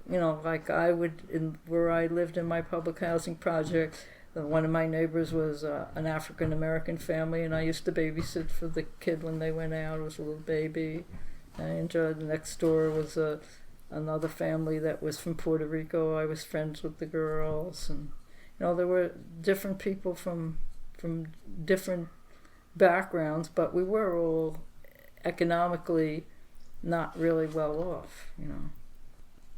like where I lived in my public housing project, one of my neighbors was an African American family, and I used to babysit for the kid when they went out. It was a little baby. I enjoyed. Next door was another family that was from Puerto Rico. I was friends with the girls, and there were different people from different backgrounds, but we were all economically not really well off.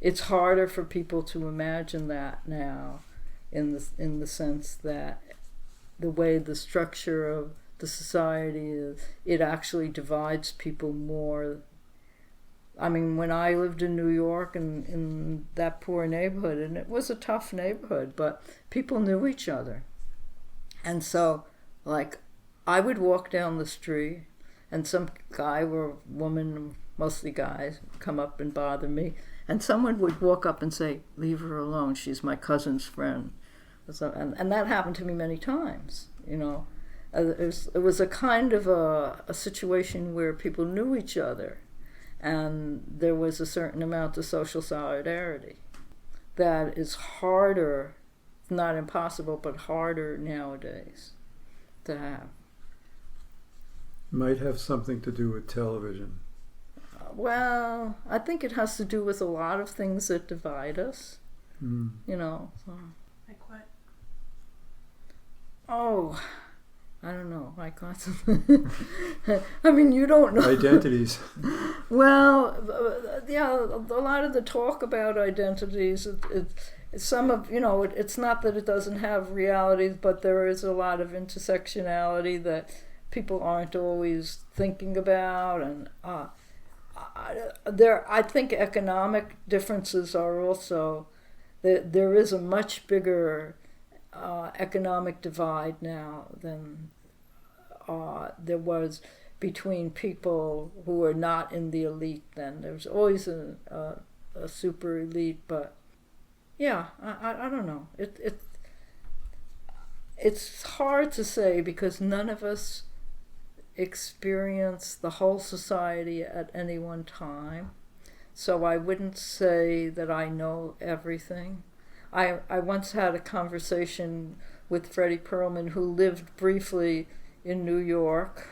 It's harder for people to imagine that now, in the sense that the way the structure of the society is, it actually divides people more. I mean, when I lived in New York and in that poor neighborhood, and it was a tough neighborhood, but people knew each other. And so, like, I would walk down the street and some guy or woman, mostly guys, come up and bother me, and someone would walk up and say, "Leave her alone, she's my cousin's friend." And that happened to me many times, It was a kind of a situation where people knew each other, and there was a certain amount of social solidarity that is harder, not impossible, but harder nowadays to have. Might have something to do with television. Well, I think it has to do with a lot of things that divide us, So. Like what? Oh, I don't know. Like what? I mean, you don't know. Identities. Well, yeah, a lot of the talk about identities, it's some of, it's not that it doesn't have realities, but there is a lot of intersectionality that people aren't always thinking about, and I think economic differences are also, there is a much bigger economic divide now than there was between people who are not in the elite then. There's always a super elite, but yeah, I don't know. It's hard to say because none of us experience the whole society at any one time. So I wouldn't say that I know everything. I once had a conversation with Freddie Perlman, who lived briefly in New York,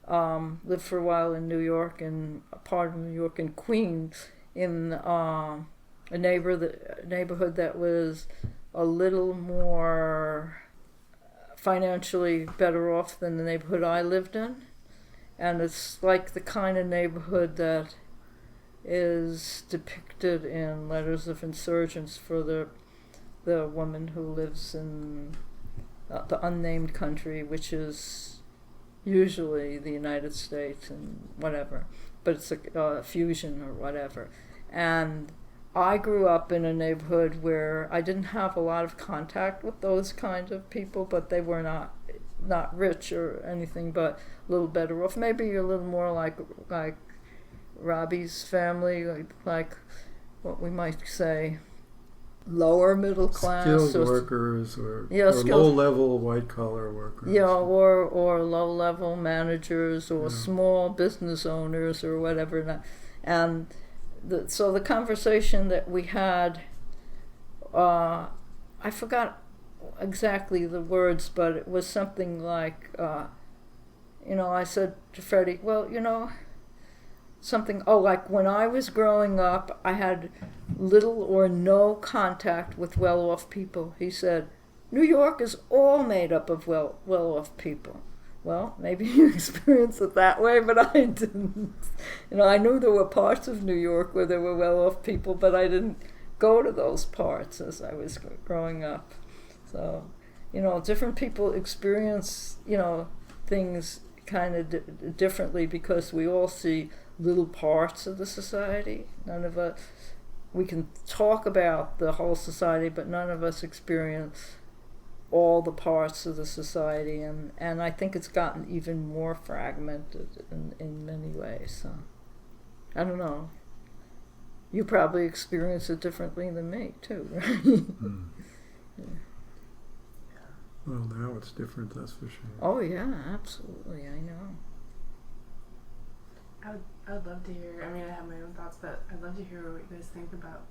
lived for a while in New York, in a part of New York in Queens, in a neighborhood that was a little more financially better off than the neighborhood I lived in. And it's like the kind of neighborhood that is depicted in Letters of Insurgence for the woman who lives in the unnamed country, which is usually the United States and whatever, but it's a fusion or whatever. And I grew up in a neighborhood where I didn't have a lot of contact with those kinds of people, but they were not rich or anything, but a little better off. Maybe a little more like Robby's family, like what we might say lower middle class, skilled workers, or low-level white-collar workers. Yeah, or low-level managers, or small business owners, or whatever. And so the conversation that we had, I forgot exactly the words, but it was something like, I said to Freddy, well, like when I was growing up, I had little or no contact with well-off people. He said, New York is all made up of well-off people. Well, maybe you experienced it that way, but I didn't. I knew there were parts of New York where there were well-off people, but I didn't go to those parts as I was growing up. So, different people experience, things kind of differently because we all see little parts of the society. None of us, we can talk about the whole society, but none of us experience all the parts of the society, and I think it's gotten even more fragmented in many ways. So I don't know. You probably experience it differently than me too, right? Yeah. Well, now it's different, that's for sure. Oh yeah, absolutely. I know. I would love to hear. I mean, I have my own thoughts, but I'd love to hear what you guys think about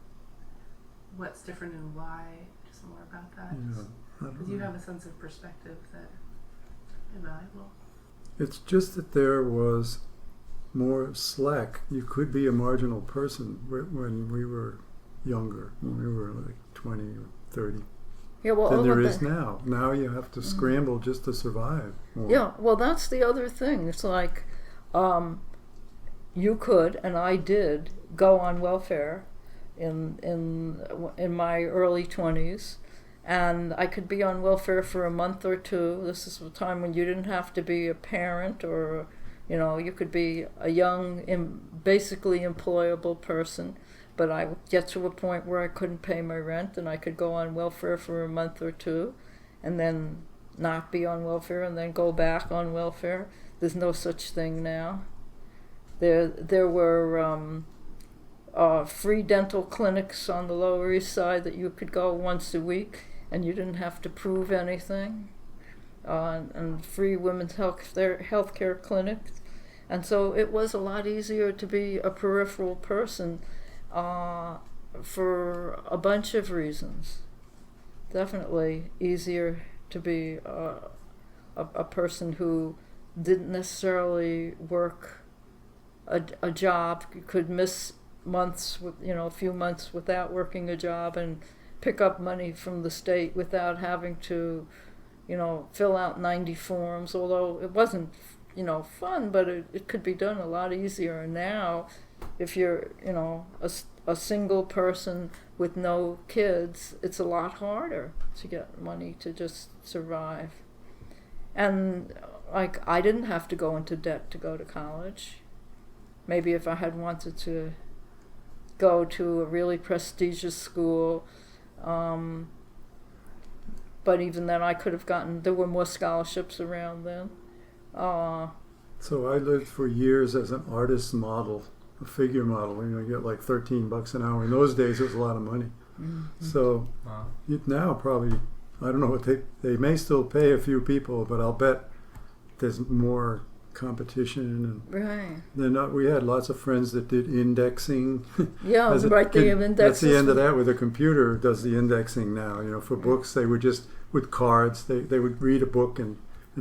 what's different and why? Just more about that. Yeah, Because you have a sense of perspective that is invaluable. it's just that there was more slack. You could be a marginal person when we were younger, when we were like 20 or 30. Yeah, well, Than there is now. Now you have to scramble just to survive. More. Yeah, well, that's the other thing. It's like you could, and I did, go on welfare in my early 20s, and I could be on welfare for a month or two. This is the time when you didn't have to be a parent, or you could be a young, basically employable person. But I would get to a point where I couldn't pay my rent, and I could go on welfare for a month or two, and then not be on welfare, and then go back on welfare. There's no such thing now. There were free dental clinics on the Lower East Side that you could go once a week, and you didn't have to prove anything, and free women's health care clinics. And so it was a lot easier to be a peripheral person for a bunch of reasons. Definitely easier to be a person who didn't necessarily work a job. You could miss months, a few months without working a job, and pick up money from the state without having to, fill out 90 forms, although it wasn't, fun, but it could be done a lot easier. And now, if you're, a single person with no kids, it's a lot harder to get money to just survive. And I didn't have to go into debt to go to college. Maybe if I had wanted to go to a really prestigious school, but even then I could have there were more scholarships around then. So I lived for years as an artist model, a figure model. You get like $13 an hour. In those days, it was a lot of money. Mm-hmm. So now probably, I don't know what they may still pay a few people, but I'll bet there's more competition. And right. We had lots of friends that did indexing. Yeah, right. The indexes. That's the end of that. With a computer does the indexing now. For books, they would just with cards. They would read a book and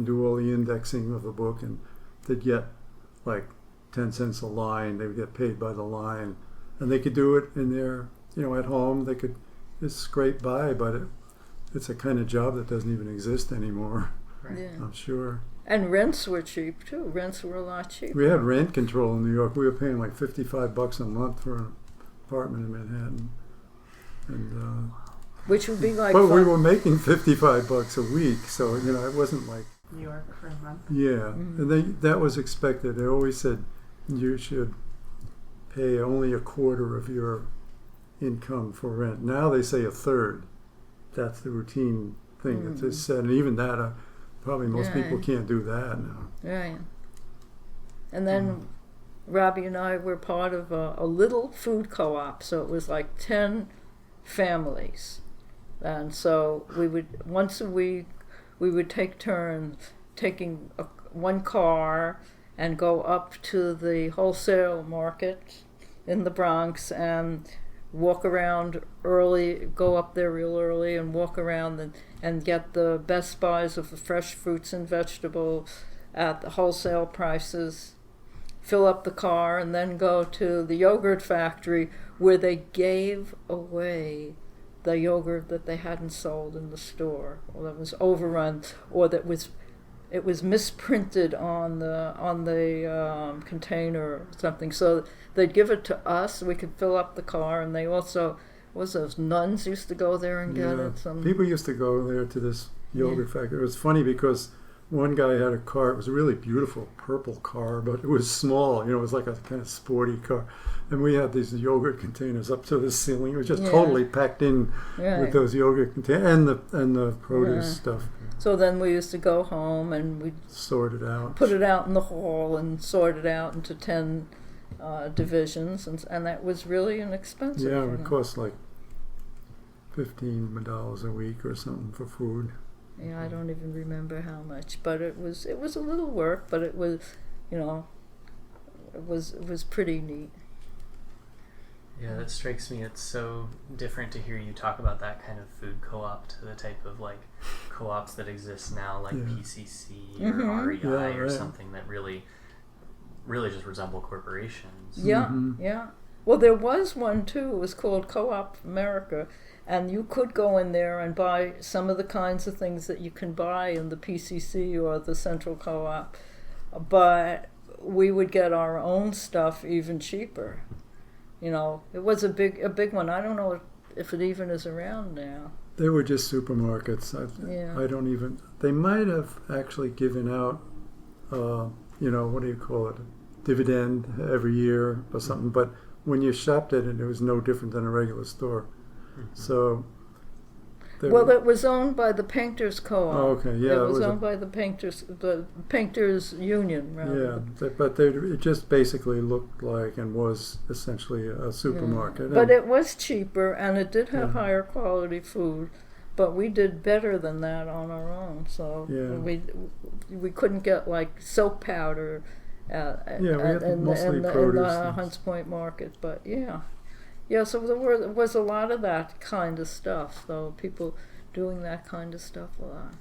do all the indexing of a book, and they'd get like 10 cents a line. They would get paid by the line, and they could do it in their, at home. They could just scrape by, but it's a kind of job that doesn't even exist anymore. Right. Yeah. I'm sure. And rents were cheap too. Rents were a lot cheaper. We had rent control in New York. We were paying like $55 a month for an apartment in Manhattan, and which would be like. But we were making $55 a week, so it wasn't like New York for a month. Yeah, and that was expected. They always said you should pay only a quarter of your income for rent. Now they say a third. That's the routine thing that they said, and even that, probably most people can't do that now. Right. And then Robby and I were part of a little food co-op, so it was like 10 families, and so we would once a week. We would take turns taking one car and go up to the wholesale market in the Bronx and walk around early, go up there real early and walk around and get the best buys of the fresh fruits and vegetables at the wholesale prices, fill up the car, and then go to the yogurt factory where they gave away the yogurt that they hadn't sold in the store, or that was overrun, or that it was misprinted on the container or something. So they'd give it to us. We could fill up the car, and they also those nuns used to go there and get it. People used to go there to this yogurt factory. It was funny because one guy had a car. It was a really beautiful purple car, but it was small. It was like a kind of sporty car. And we had these yogurt containers up to the ceiling. It was just totally packed in with those yogurt containers and the produce stuff. So then we used to go home and we'd sort it out, put it out in the hall, and sort it out into 10 divisions, and that was really inexpensive. Yeah, it would cost like $15 a week or something for food. Yeah, I don't even remember how much, but it was a little work, but it was, it was pretty neat. Yeah, that strikes me. It's so different to hear you talk about that kind of food co-op to the type of like co-ops that exist now, like PCC or REI or something that really just resemble corporations. Yeah, yeah. Well, there was one too. It was called Coop America, and you could go in there and buy some of the kinds of things that you can buy in the PCC or the Central Co-op, but we would get our own stuff even cheaper. You know, it was a big one. I don't know if it even is around now. They were just supermarkets. I don't even. They might have actually given out, what do you call it, dividend every year or something. But when you shopped at it, it was no different than a regular store. So. It was owned by the Painters Co-op. Oh, okay, yeah. It was owned by the Painters Union, rather. Yeah, but it just basically looked like and was essentially a supermarket. Yeah. But it was cheaper, and it did have higher quality food. But we did better than that on our own. So we couldn't get like soap powder we had mostly produce in the Hunts Point market. But yeah, so there was a lot of that kind of stuff, though, people doing that kind of stuff a lot.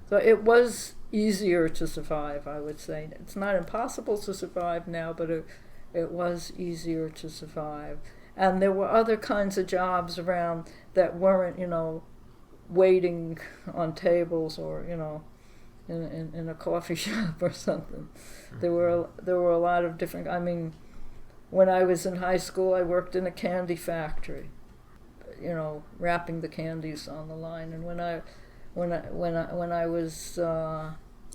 So it was easier to survive, I would say. It's not impossible to survive now, but it was easier to survive. And there were other kinds of jobs around that weren't, waiting on tables or, in a coffee shop or something. There were a lot of different, when I was in high school, I worked in a candy factory, wrapping the candies on the line. And when I was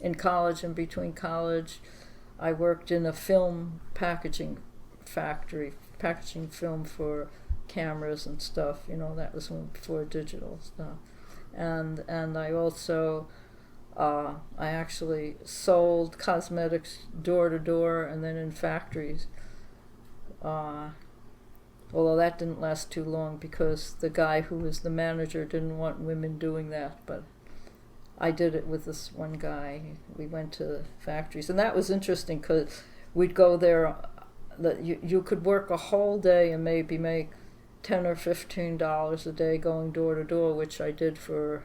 in college and between college, I worked in a film packaging factory, packaging film for cameras and stuff. That was before digital stuff. And I also I actually sold cosmetics door to door and then in factories. Although that didn't last too long because the guy who was the manager didn't want women doing that, but I did it with this one guy. We went to factories, and that was interesting because we'd go there. You could work a whole day and maybe make $10 or $15 a day going door to door, which I did for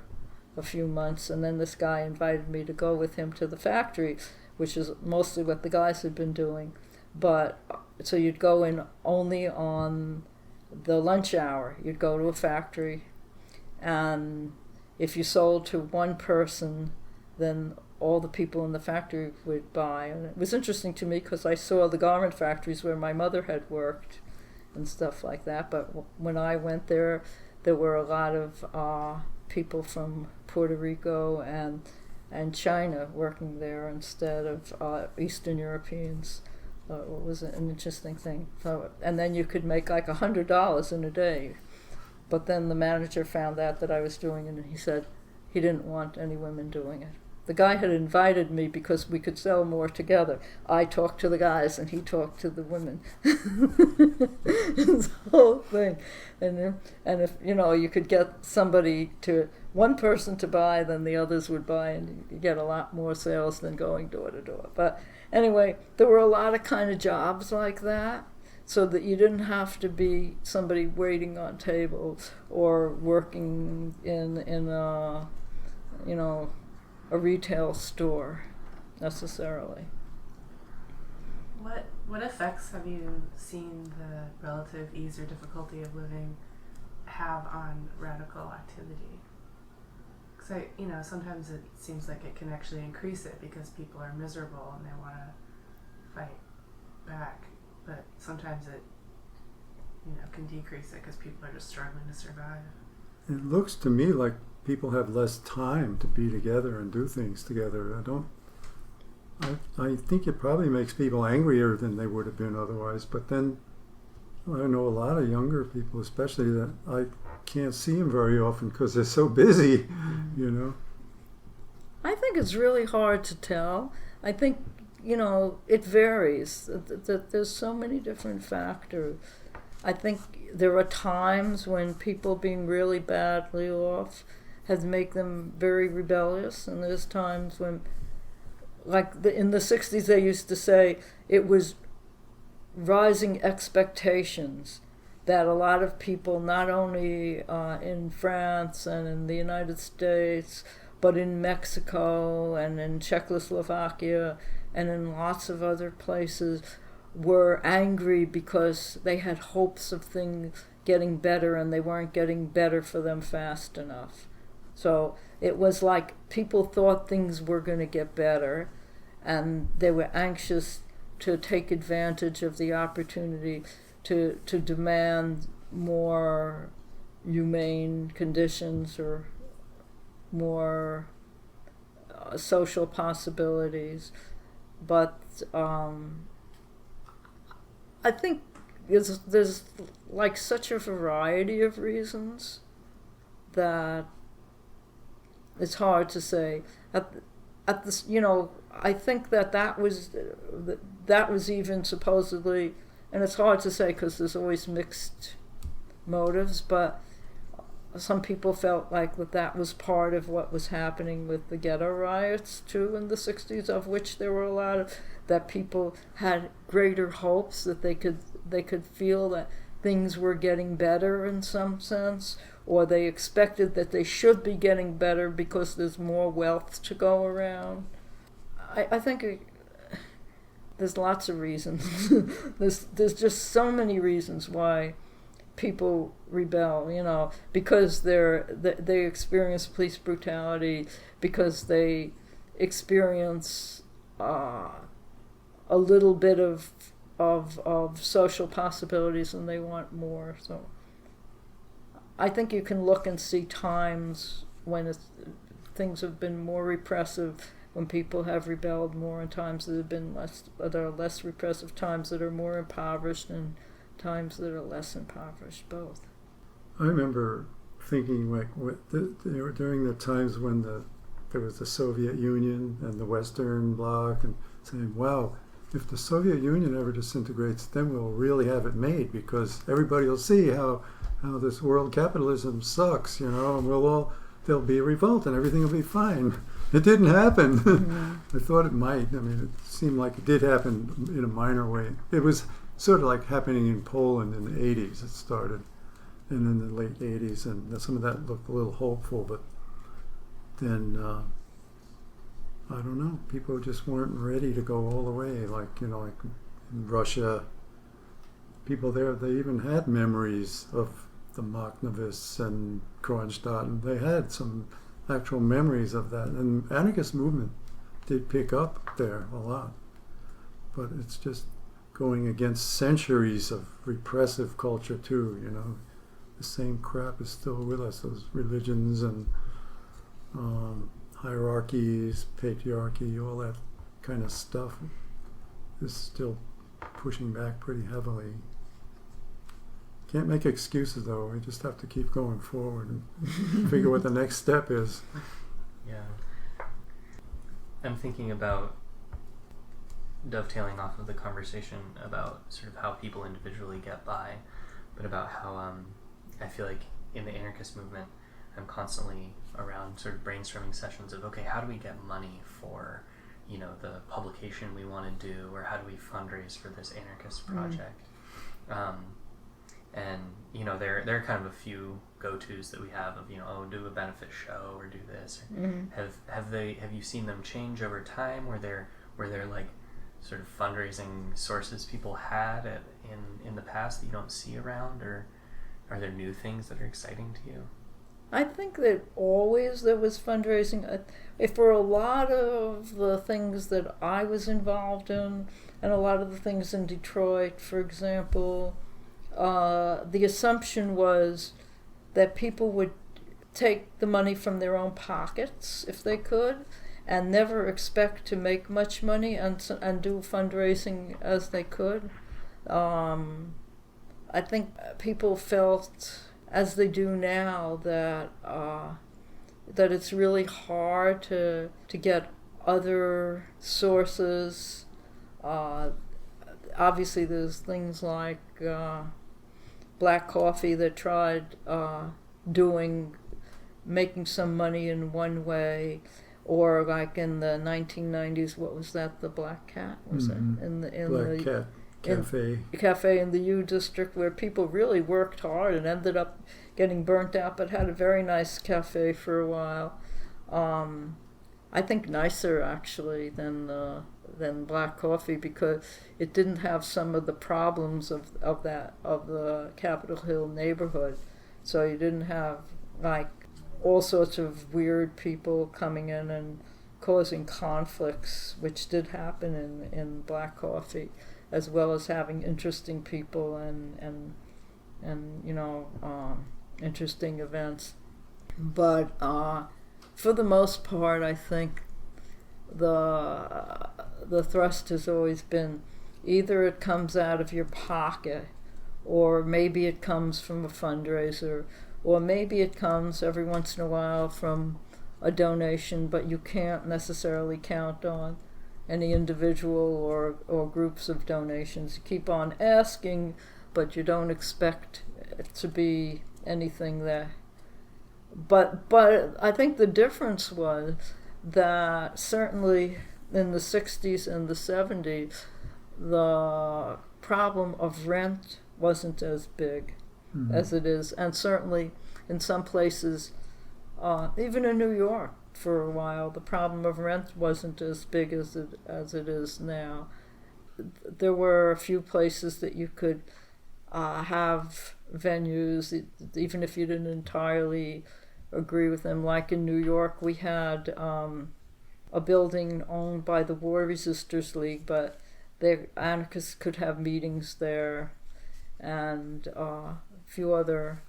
a few months, and then this guy invited me to go with him to the factory, which is mostly what the guys had been doing. But so you'd go in only on the lunch hour. You'd go to a factory, and if you sold to one person, then all the people in the factory would buy. And it was interesting to me because I saw the garment factories where my mother had worked and stuff like that. But when I went there, there were a lot of people from Puerto Rico and China working there instead of Eastern Europeans. It was an interesting thing. So, and then you could make like $100 in a day. But then the manager found out that I was doing it, and he said he didn't want any women doing it. The guy had invited me because we could sell more together. I talked to the guys, and he talked to the women. This whole thing. And if, you could get one person to buy, then the others would buy, and you get a lot more sales than going door to door. But anyway, there were a lot of kind of jobs like that, so that you didn't have to be somebody waiting on tables or working in a retail store necessarily. What effects have you seen the relative ease or difficulty of living have on radical activity? Because sometimes it seems like it can actually increase it because people are miserable and they want to fight back. But sometimes it, can decrease it because people are just struggling to survive. It looks to me like people have less time to be together and do things together. I think it probably makes people angrier than they would have been otherwise. But then I know a lot of younger people, especially, that I can't see them very often because they're so busy, I think it's really hard to tell. I think, it varies. There's so many different factors. I think there are times when people being really badly off has made them very rebellious, and there's times when, in the 60s, they used to say it was rising expectations that a lot of people, not only in France and in the United States, but in Mexico and in Czechoslovakia and in lots of other places, were angry because they had hopes of things getting better and they weren't getting better for them fast enough. So it was like people thought things were going to get better, and they were anxious to take advantage of the opportunity to demand more humane conditions or more social possibilities. But I think there's like such a variety of reasons that it's hard to say. At this, I think that was even supposedly, and it's hard to say because there's always mixed motives, but some people felt like that was part of what was happening with the ghetto riots too in the 60s, of which there were a lot of, that people had greater hopes that they could feel that things were getting better in some sense, or they expected that they should be getting better because there's more wealth to go around. I think there's lots of reasons. there's just so many reasons why people rebel, because they experience police brutality, because they experience a little bit of social possibilities and they want more. So I think you can look and see times when things have been more repressive, when people have rebelled more, and times that are less repressive, times that are more impoverished, and times that are less impoverished, both. I remember thinking during the times when there was the Soviet Union and the Western Bloc, and saying, wow, if the Soviet Union ever disintegrates, then we'll really have it made, because everybody will see how this world capitalism sucks, and there'll be a revolt and everything will be fine. It didn't happen. Mm-hmm. I thought it might. I mean, it seemed like it did happen in a minor way. It was sort of like happening in Poland in the 80s. It started, and in the late 80s, and some of that looked a little hopeful, but then I don't know. People just weren't ready to go all the way. Like in Russia, people there, they even had memories of the Makhnovists and Kronstadt. They had some actual memories of that, and anarchist movement did pick up there a lot, but it's just going against centuries of repressive culture too. The same crap is still with us, those religions and hierarchies, patriarchy, all that kind of stuff is still pushing back pretty heavily. Can't make excuses though. We just have to keep going forward and figure what the next step is. Yeah. I'm thinking about dovetailing off of the conversation about sort of how people individually get by, but about how I feel like in the anarchist movement, I'm constantly around sort of brainstorming sessions of, okay, how do we get money for, the publication we want to do, or how do we fundraise for this anarchist project? And there are kind of a few go-tos that we have of do a benefit show or do this. Have you seen them change over time? Were there like sort of fundraising sources people had in the past that you don't see around, or are there new things that are exciting to you? I think that always there was fundraising. For a lot of the things that I was involved in, and a lot of the things in Detroit, for example, the assumption was that people would take the money from their own pockets if they could, and never expect to make much money and do fundraising as they could. I think people felt, as they do now, that it's really hard to get other sources. Obviously, there's things like Black Coffee that tried making some money in one way, or like in the 1990s, what was that? The Black Cat, was it? Black Cat. cafe in the U District where people really worked hard and ended up getting burnt out, but had a very nice cafe for a while. I think nicer actually than Black Coffee, because it didn't have some of the problems of the Capitol Hill neighborhood. So you didn't have like all sorts of weird people coming in and causing conflicts, which did happen in Black Coffee, as well as having interesting people and interesting events. But for the most part, I think the thrust has always been either it comes out of your pocket, or maybe it comes from a fundraiser, or maybe it comes every once in a while from a donation, but you can't necessarily count on any individual or groups of donations. You keep on asking, but you don't expect it to be anything there. But I think the difference was that certainly in the 60s and the 70s, the problem of rent wasn't as big as it is, and certainly in some places, even in New York for a while, the problem of rent wasn't as big as it is now. There were a few places that you could have venues, even if you didn't entirely agree with them. Like in New York, we had a building owned by the War Resisters League, but the anarchists could have meetings there, and a few other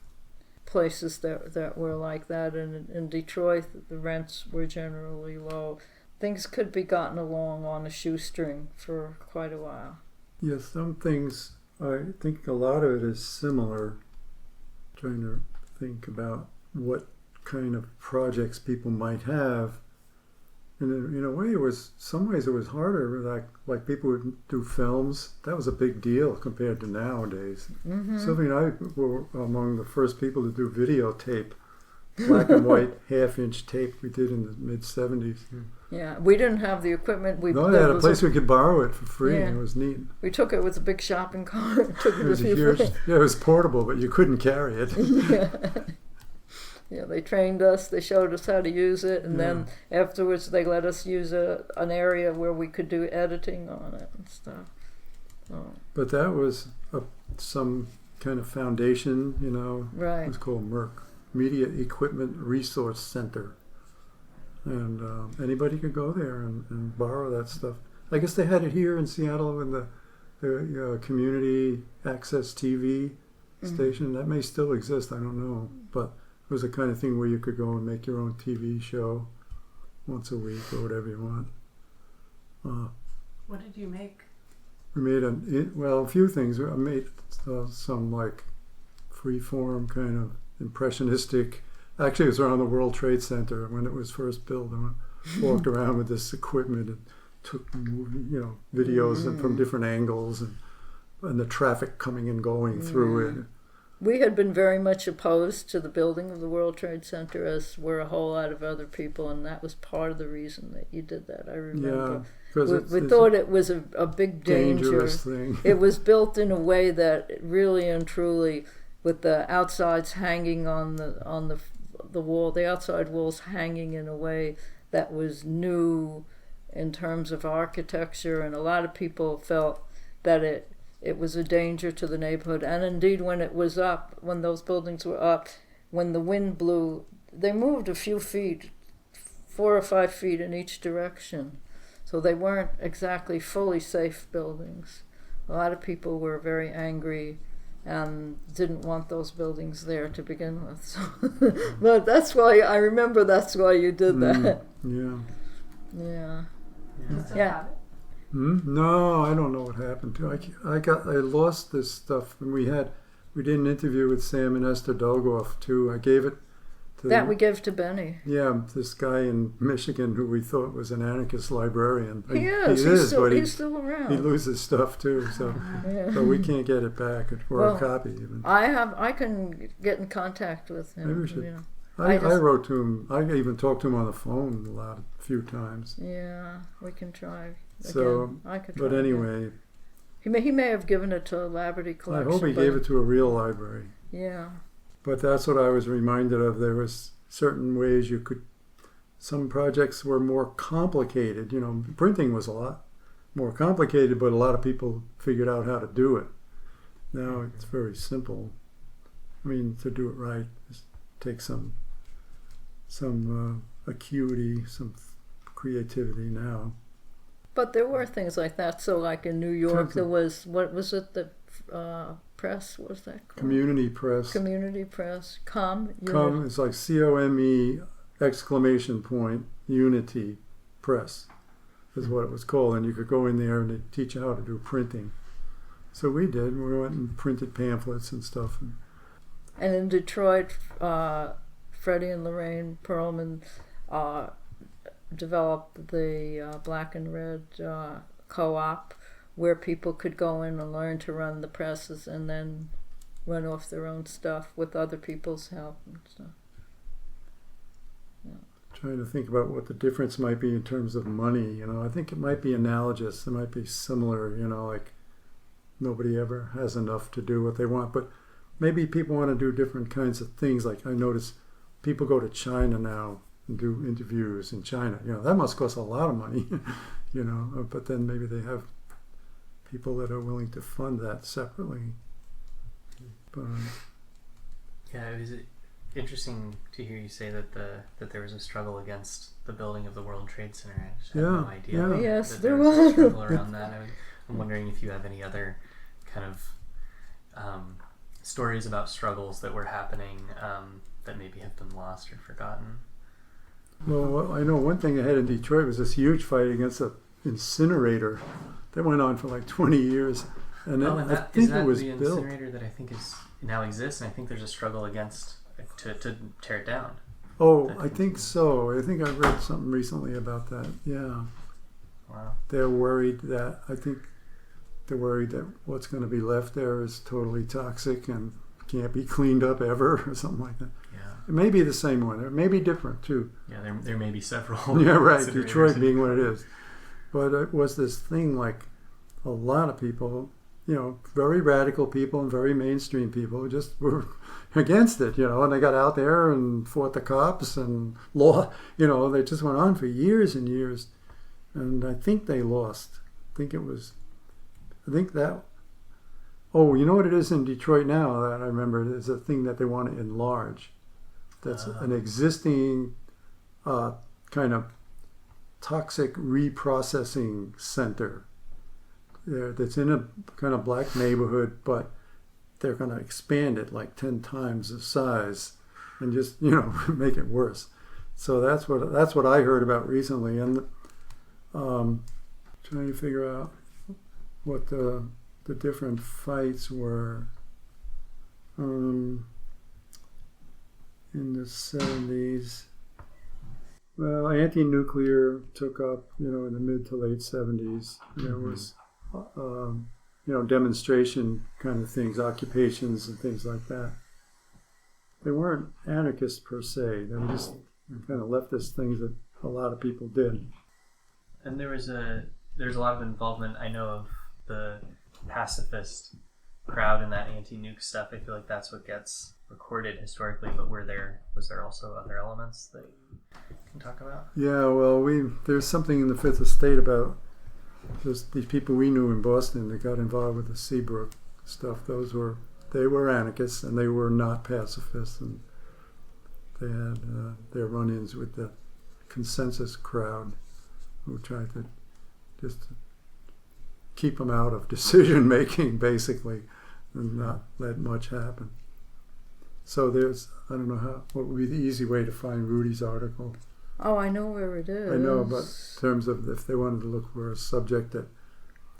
places that were like that. And in Detroit, the rents were generally low. Things could be gotten along on a shoestring for quite a while. Yes, some things, I think a lot of it is similar. Trying to think about what kind of projects people might have. And in a way, some ways it was harder. Like people would do films. That was a big deal compared to nowadays. Sylvie and I were among the first people to do videotape, black and white half-inch tape. We did in the mid-70s. Yeah, we didn't have the equipment. We had a place we could borrow it for free, and it was neat. We took it with a big shopping cart. It was huge. Yeah, it was portable, but you couldn't carry it. Yeah, they trained us, they showed us how to use it, and then afterwards they let us use an area where we could do editing on it and stuff. So. But that was some kind of foundation, Right. It was called MERC, Media Equipment Resource Center. And anybody could go there and borrow that stuff. I guess they had it here in Seattle in the community access TV station. That may still exist, I don't know. But it was the kind of thing where you could go and make your own TV show once a week or whatever you want. What did you make? We made a few things. I made some like free-form kind of impressionistic. Actually, it was around the World Trade Center when it was first built. I walked around with this equipment and took videos from different angles and the traffic coming and going through it. We had been very much opposed to the building of the World Trade Center, as were a whole lot of other people, and that was part of the reason that you did that. I remember. Yeah, we thought it was a big danger. Dangerous thing. It was built in a way that really and truly, with the outsides hanging on the wall, the outside walls hanging in a way that was new in terms of architecture, and a lot of people felt that it was a danger to the neighborhood. And indeed, when it was up, when those buildings were up, when the wind blew, they moved a few feet, 4 or 5 feet in each direction. So they weren't exactly fully safe buildings. A lot of people were very angry and didn't want those buildings there to begin with. So but that's why you did that. Yeah. You still have it? No, I don't know what happened to it. I lost this stuff, and we did an interview with Sam and Esther Dolgoff too. I gave it to we gave to Benny. Yeah, this guy in Michigan who we thought was an anarchist librarian. He is. He's still around. He loses stuff too, so we can't get it back or a copy even. I can get in contact with him. Maybe we should. I wrote to him. I even talked to him on the phone a few times. Yeah, we can try. So, I could try but anyway, He may have given it to a Labadie I collection. hope he but- gave it to a real library. Yeah. But that's what I was reminded of. There was certain ways you could. Some projects were more complicated. You know, printing was a lot more complicated, but a lot of people figured out how to do it. Now it's very simple. I mean, to do it right, just take some acuity, some creativity now. But there were things like that. So, like in New York, there was, what was it, the press, what was that called? Community press. Community press. Com, it's like COME exclamation point Unity Press is what it was called. And you could go in there and they teach you how to do printing. So we did. We went and printed pamphlets and stuff. And in Detroit, Freddy and Lorraine Perlman developed the Black and Red co-op, where people could go in and learn to run the presses and then run off their own stuff with other people's help and stuff. Yeah. Trying to think about what the difference might be in terms of money. You know, I think it might be analogous. It might be similar. You know, like nobody ever has enough to do what they want, but maybe people want to do different kinds of things. Like I notice people go to China now and do interviews in China. You know, that must cost a lot of money. You know, but then maybe they have people that are willing to fund that separately. But yeah, it was interesting to hear you say that there was a struggle against the building of the World Trade Center. I just had no idea. Yeah. that Yes, that there was a was. struggle around that. I'm wondering if you have any other kind of stories about struggles that were happening that maybe have been lost or forgotten. well, I know one thing I had in Detroit was this huge fight against an incinerator that went on for like 20 years. And And I think is that it was the built. incinerator that I think is now exists, and I think there's a struggle against to tear it down. Oh, I think so. I think I read something recently about that. Yeah. Wow. They're worried that what's going to be left there is totally toxic and can't be cleaned up ever or something like that. Yeah. It may be the same one. It may be different too. Yeah. There may be several. Yeah, right. incinerators Detroit in being what it is. But it was this thing like a lot of people, you know, very radical people and very mainstream people just were against it, you know, and they got out there and fought the cops and law, you know, they just went on for years and years. And I think they lost. I think that, oh, you know what it is in Detroit now that I remember? There's a thing that they want to enlarge. That's an existing kind of toxic reprocessing center there that's in a kind of black neighborhood, but they're going to expand it like 10 times the size and just, you know, make it worse. So that's what I heard about recently, and trying to figure out what the different fights were in the 70s. Well, anti-nuclear took up, you know, in the mid to late 70s. There was, you know, demonstration kind of things, occupations and things like that. They weren't anarchists per se. They were just kind of leftist things that a lot of people did. And there's a lot of involvement, I know, of the pacifist crowd in that anti-nuke stuff. I feel like that's what gets recorded historically, but was there also other elements that you can talk about? Yeah, well, there's something in the Fifth Estate about just these people we knew in Boston that got involved with the Seabrook stuff. They were anarchists and they were not pacifists, and they had their run-ins with the consensus crowd who tried to just keep them out of decision making, basically, and not let much happen. So I don't know what would be the easy way to find Rudy's article. Oh, I know where it is. I know, but in terms of if they wanted to look for a subject that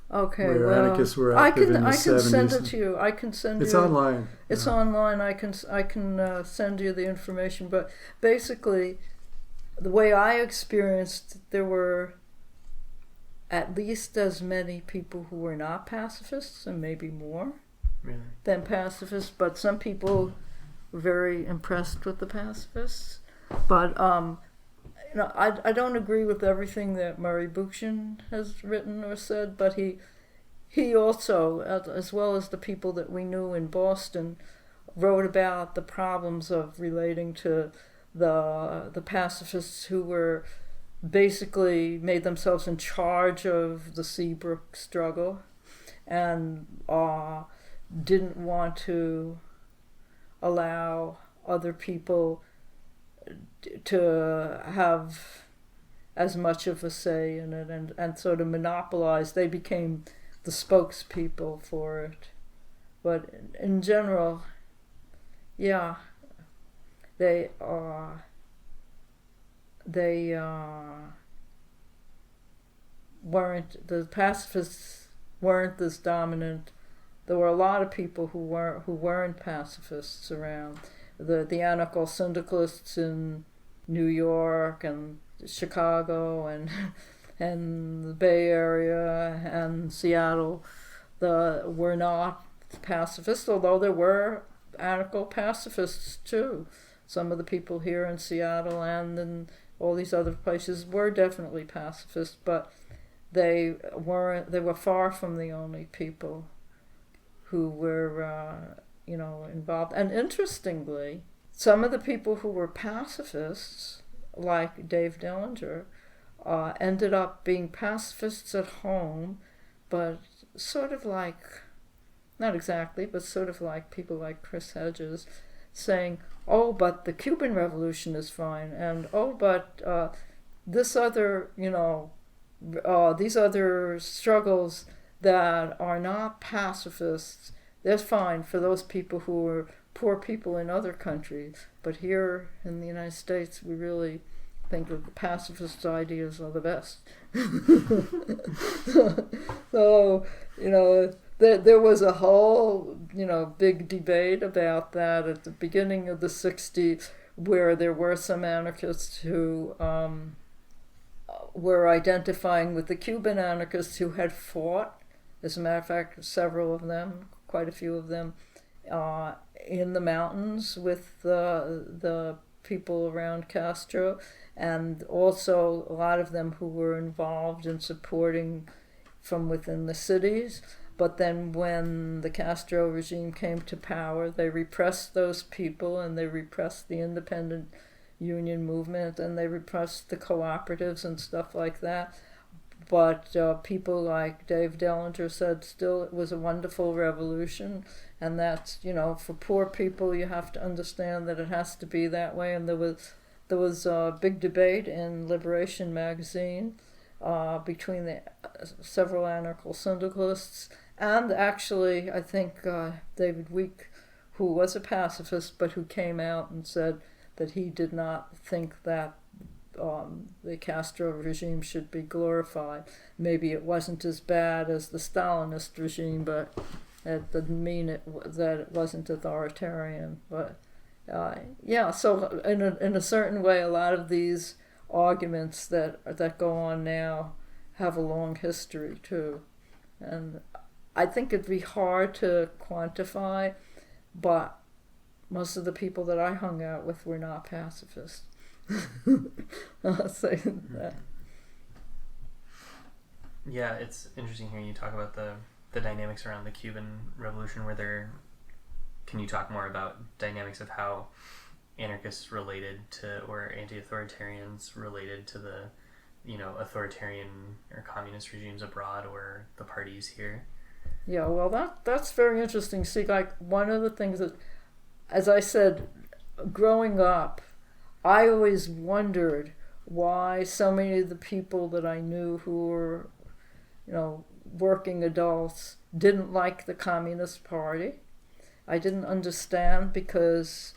where anarchists were active in the 70s. I can send it to you. I can send it's you. online. It's online. I can send you the information. But basically, the way I experienced, there were at least as many people who were not pacifists, and maybe more than pacifists. But some people were very impressed with the pacifists. But you know, I don't agree with everything that Murray Bookchin has written or said, but he also, as well as the people that we knew in Boston, wrote about the problems of relating to the pacifists who were basically made themselves in charge of the Seabrook struggle and didn't want to allow other people to have as much of a say in it, and sort of monopolize. They became the spokespeople for it. But in general, yeah, they weren't, the pacifists weren't as dominant. There were a lot of people who weren't pacifists around. The anarcho-syndicalists in New York and Chicago and the Bay Area and Seattle were not pacifists, although there were anarcho-pacifists too. Some of the people here in Seattle and in all these other places were definitely pacifists, but they were far from the only people who were involved. And interestingly, some of the people who were pacifists, like Dave Dellinger, ended up being pacifists at home, but sort of like, not exactly, but sort of like people like Chris Hedges saying, oh, but the Cuban Revolution is fine, and oh, but this other, these other struggles that are not pacifists, they're fine for those people who are poor people in other countries. But here in the United States, we really think that the pacifist ideas are the best. So, there was a whole, big debate about that at the beginning of the 60s, where there were some anarchists who were identifying with the Cuban anarchists who had fought. As a matter of fact, several of them, quite a few of them, in the mountains with the people around Castro, and also a lot of them who were involved in supporting from within the cities. But then when the Castro regime came to power, they repressed those people, and they repressed the independent union movement, and they repressed the cooperatives and stuff like that. But people like Dave Dellinger said still it was a wonderful revolution, and that's, for poor people you have to understand that it has to be that way. And there was a big debate in Liberation magazine between the several anarcho-syndicalists and actually, I think, David Week, who was a pacifist but who came out and said that he did not think that the Castro regime should be glorified. Maybe it wasn't as bad as the Stalinist regime, but it didn't mean that it wasn't authoritarian. But so in a certain way, a lot of these arguments that go on now have a long history too, and I think it'd be hard to quantify, but most of the people that I hung out with were not pacifists. I'll say that. Yeah, it's interesting hearing you talk about the dynamics around the Cuban Revolution. Can you talk more about dynamics of how anarchists related to, or anti-authoritarians related to the, authoritarian or communist regimes abroad or the parties here? Yeah, well, that's very interesting. See, like, one of the things that, as I said, growing up, I always wondered why so many of the people that I knew who were, working adults didn't like the Communist Party. I didn't understand because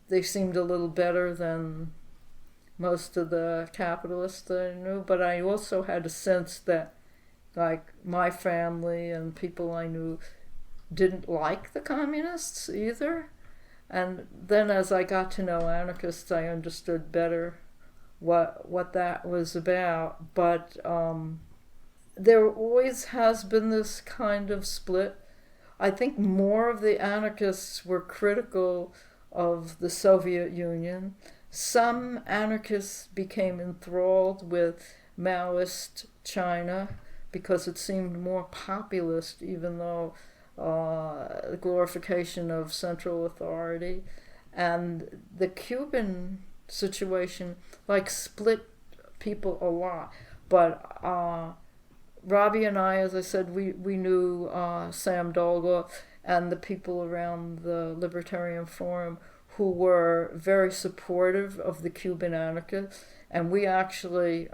they seemed a little better than most of the capitalists that I knew, but I also had a sense that, like, my family and people I knew didn't like the communists either. And then as I got to know anarchists, I understood better what that was about. But there always has been this kind of split. I think more of the anarchists were critical of the Soviet Union. Some anarchists became enthralled with Maoist China, because it seemed more populist, even though the glorification of central authority. And the Cuban situation split people a lot. But Robby and I, as I said, we knew Sam Dolgoff and the people around the Libertarian Forum who were very supportive of the Cuban anarchists, and we actually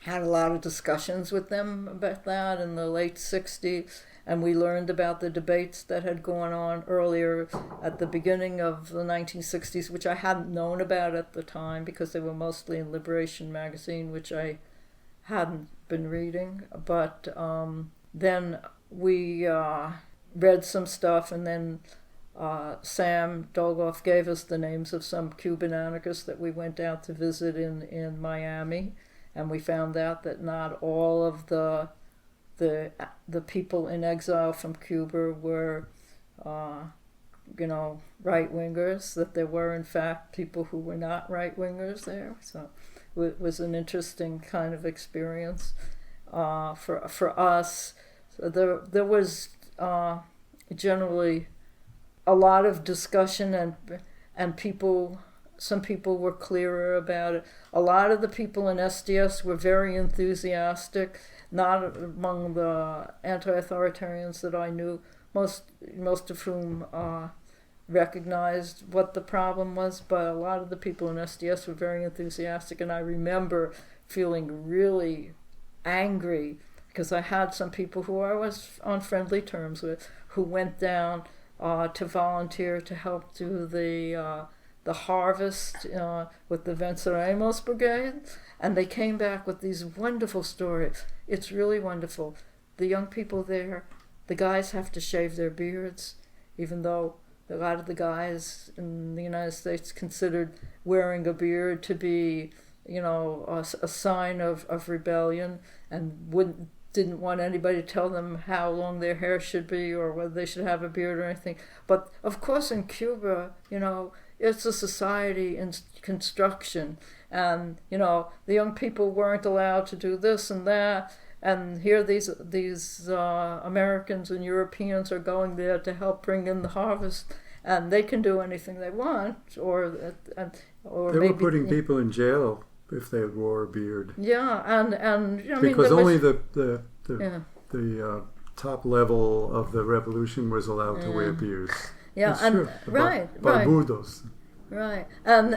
had a lot of discussions with them about that in the late 60s, and we learned about the debates that had gone on earlier at the beginning of the 1960s, which I hadn't known about at the time because they were mostly in Liberation magazine, which I hadn't been reading. But then we read some stuff, and then Sam Dolgoff gave us the names of some Cuban anarchists that we went out to visit in Miami, and we found out that not all of the people in exile from Cuba were right-wingers, that there were in fact people who were not right-wingers there. So it was an interesting kind of experience for us. So there was generally a lot of discussion, and some people were clearer about it. A lot of the people in SDS were very enthusiastic, not among the anti-authoritarians that I knew, most of whom recognized what the problem was, but a lot of the people in SDS were very enthusiastic, and I remember feeling really angry because I had some people who I was on friendly terms with who went down to volunteer to help do the harvest with the Venceremos Brigade, and they came back with these wonderful stories. It's really wonderful. The young people there, the guys have to shave their beards, even though a lot of the guys in the United States considered wearing a beard to be, a sign of rebellion, and didn't want anybody to tell them how long their hair should be or whether they should have a beard or anything. But of course in Cuba, it's a society in construction, and the young people weren't allowed to do this and that, and here these Americans and Europeans are going there to help bring in the harvest, and they can do anything they want, or they were putting people in jail if they wore a beard. Yeah, and because only the top level of the revolution was allowed to wear beards. Yeah, that's and true. right, Barbudos. Right, and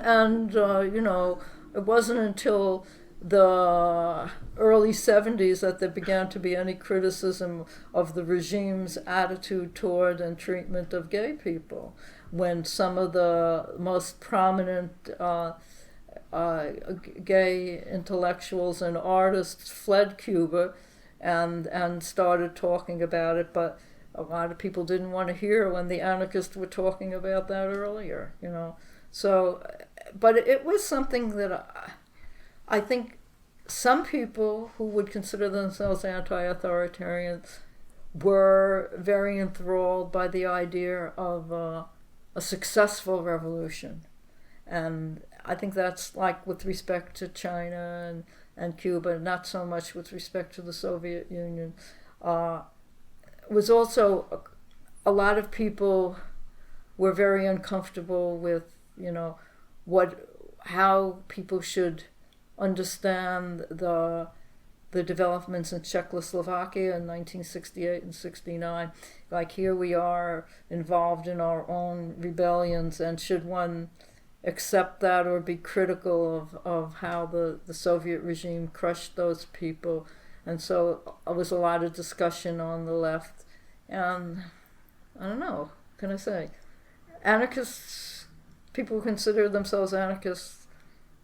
it wasn't until the early 70s that there began to be any criticism of the regime's attitude toward and treatment of gay people, when some of the most prominent gay intellectuals and artists fled Cuba and started talking about it, but a lot of people didn't want to hear when the anarchists were talking about that earlier, So, but it was something that I think some people who would consider themselves anti-authoritarian were very enthralled by the idea of a successful revolution. And I think that's like with respect to China and Cuba, not so much with respect to the Soviet Union. Was also a lot of people were very uncomfortable with, how people should understand the developments in Czechoslovakia in 1968 and 69. Like, here we are involved in our own rebellions, and should one accept that or be critical of how the Soviet regime crushed those people? And so there was a lot of discussion on the left. And I don't know, what can I say? Anarchists, people who consider themselves anarchists,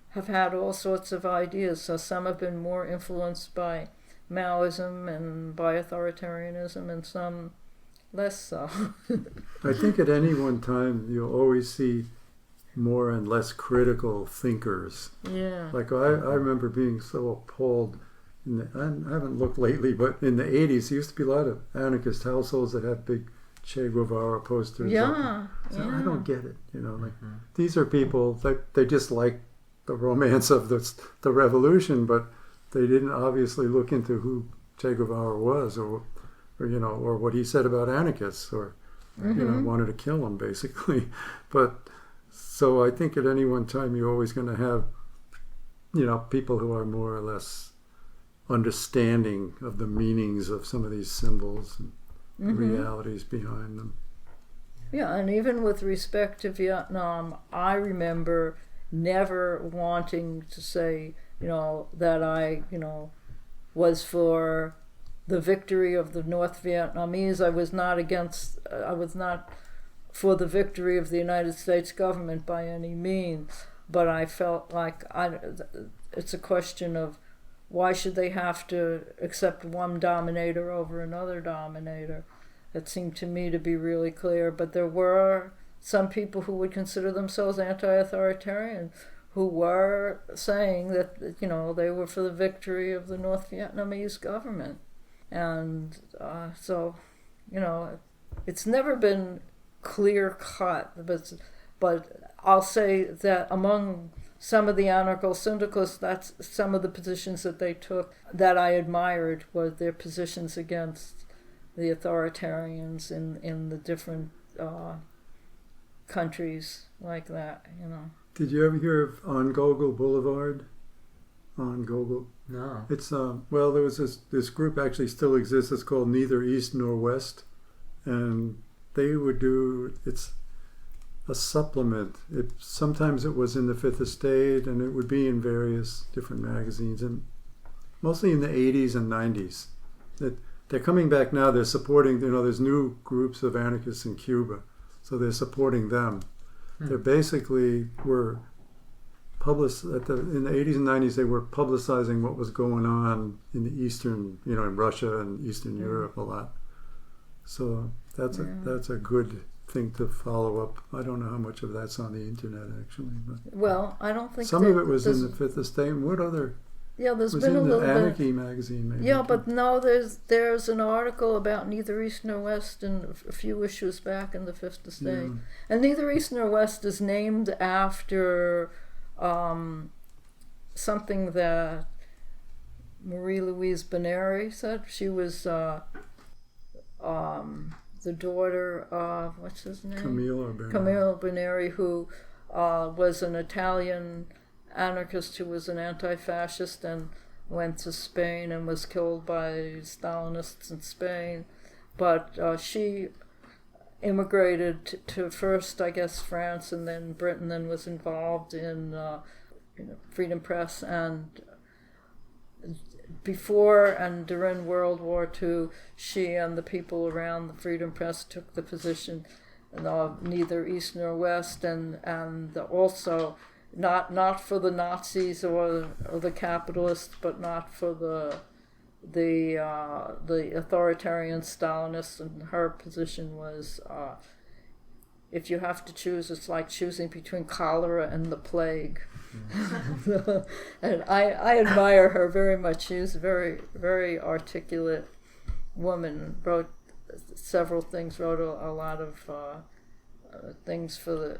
have had all sorts of ideas. So some have been more influenced by Maoism and by authoritarianism, and some less so. I think at any one time you'll always see more and less critical thinkers. Yeah. Like I remember being so appalled. I haven't looked lately, but in the 80s, there used to be a lot of anarchist households that had big Che Guevara posters. Yeah. So I don't get it. These are people that they just like the romance of the revolution, but they didn't obviously look into who Che Guevara was, or or what he said about anarchists, or wanted to kill them basically. But so I think at any one time you're always going to have people who are more or less understanding of the meanings of some of these symbols and realities behind them. Yeah, and even with respect to Vietnam, I remember never wanting to say, that I, was for the victory of the North Vietnamese. I was not for the victory of the United States government by any means, but I felt like it's a question of why should they have to accept one dominator over another dominator. It seemed to me to be really clear, but there were some people who would consider themselves anti-authoritarian who were saying that, they were for the victory of the North Vietnamese government. And so, it's never been clear-cut, but I'll say that among some of the anarcho-syndicalists, that's some of the positions that they took that I admired were their positions against the authoritarians in the different countries like that, Did you ever hear of On Gogol Boulevard? On Gogol? No. It's there was this group actually still exists. It's called Neither East Nor West, and they would do it's a supplement. Sometimes it was in the Fifth Estate, and it would be in various different magazines, and mostly in the 80s and 90s. They're coming back now. They're supporting. There's new groups of anarchists in Cuba, so they're supporting them. They basically were in the 80s and 90s. They were publicizing what was going on in the Eastern, in Russia and Eastern Europe a lot. So that's a good thing to follow up. I don't know how much of that's on the internet actually, but I don't think some of it was in the Fifth Estate. And what other? Yeah, there's was been in a little the bit. Anarchy magazine, maybe. Yeah, but no, there's an article about Neither East Nor West in a few issues back in the Fifth Estate, and Neither East Nor West is named after something that Marie-Louise Benary said. She was the daughter of what's his name? Camillo Benary, who was an Italian anarchist who was an anti-fascist and went to Spain and was killed by Stalinists in Spain. But she immigrated to first, I guess, France and then Britain, and was involved in Freedom Press. And before and during World War II, she and the people around the Freedom Press took the position of neither East nor West, and also not for the Nazis or the capitalists, but not for the authoritarian Stalinists. And her position was, if you have to choose, it's like choosing between cholera and the plague. And I admire her very much. She's a very, very articulate woman. Wrote several things. Wrote a lot of things for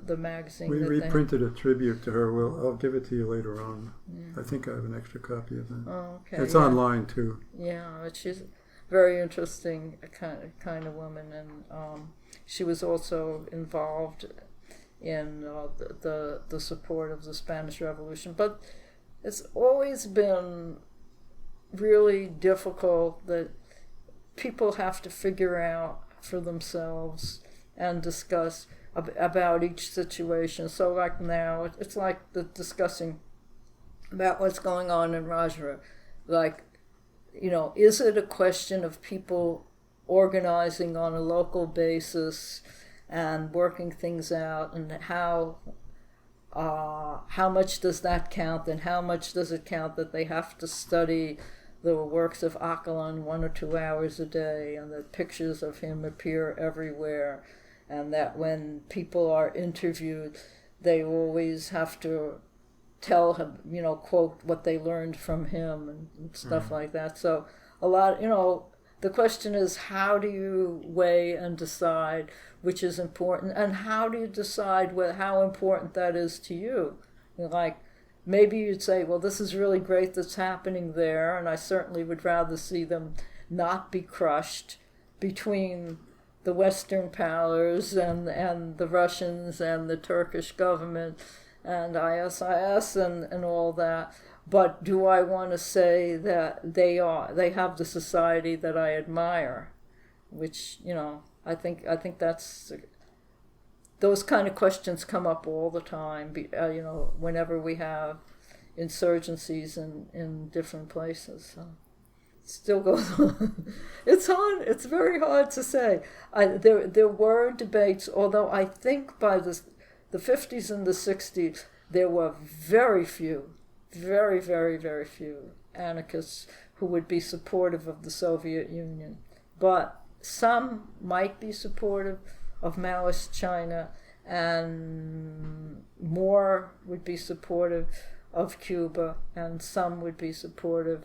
the magazine. We reprinted a tribute to her. I'll give it to you later on. I think I have an extra copy of that. Oh, okay. It's online too. Yeah, but she's a very interesting kind of woman, and she was also involved in the support of the Spanish Revolution. But it's always been really difficult that people have to figure out for themselves and discuss about each situation. So like now, it's like the discussing about what's going on in Rojava. Like, is it a question of people organizing on a local basis and working things out, and how much does that count, and how much does it count that they have to study the works of Accalan 1 or 2 hours a day, and that pictures of him appear everywhere, and that when people are interviewed, they always have to tell him, quote what they learned from him and stuff like that. So a lot, the question is, how do you weigh and decide which is important, and how do you decide how important that is to you? Like, maybe you'd say, well, this is really great that's happening there, and I certainly would rather see them not be crushed between the Western powers and the Russians and the Turkish government and ISIS and all that. But do I want to say that they have the society that I admire? Which, I think that's, those kind of questions come up all the time, whenever we have insurgencies in different places. So it still goes on. It's hard. It's very hard to say. There were debates, although I think by the 50s and the 60s, there were very few, very, very, very few anarchists who would be supportive of the Soviet Union. But some might be supportive of Maoist China, and more would be supportive of Cuba, and some would be supportive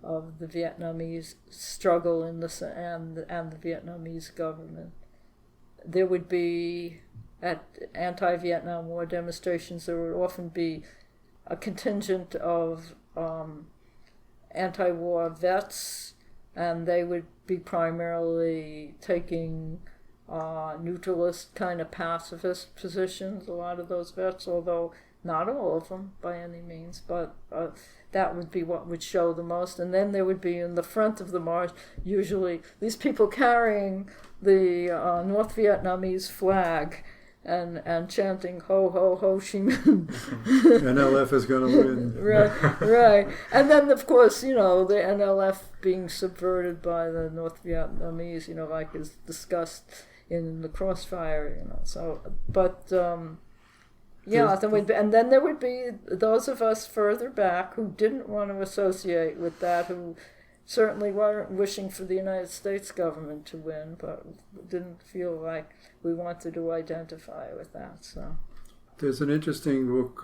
of the Vietnamese struggle and the Vietnamese government. There would be, at anti-Vietnam War demonstrations, there would often be a contingent of anti-war vets, and they would be primarily taking neutralist kind of pacifist positions, a lot of those vets, although not all of them by any means, but that would be what would show the most. And then there would be in the front of the march usually these people carrying the North Vietnamese flag and chanting ho ho ho Chi Minh. NLF is going to win. right. And then of course, the NLF being subverted by the North Vietnamese, like is discussed in the Crossfire, So, but and then there would be those of us further back who didn't want to associate with that, who certainly weren't wishing for the United States government to win, but didn't feel like we wanted to identify with that. So there's an interesting book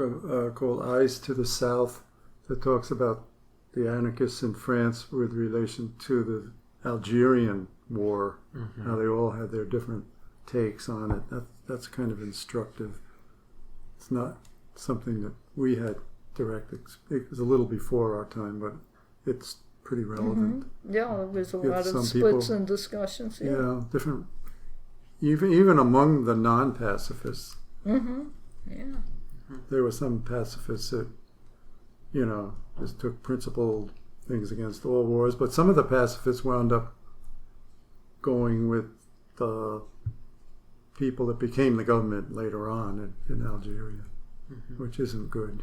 called Eyes to the South that talks about the anarchists in France with relation to the Algerian War, how they all had their different takes on it. That's kind of instructive. It's not something that we had direct. It was a little before our time, but it's pretty relevant. Yeah, there was a lot of splits and discussions. Yeah, different. Even among the non-pacifists. Yeah. There were some pacifists that, just took principled things against all wars, but some of the pacifists wound up going with the people that became the government later on in Algeria, which isn't good.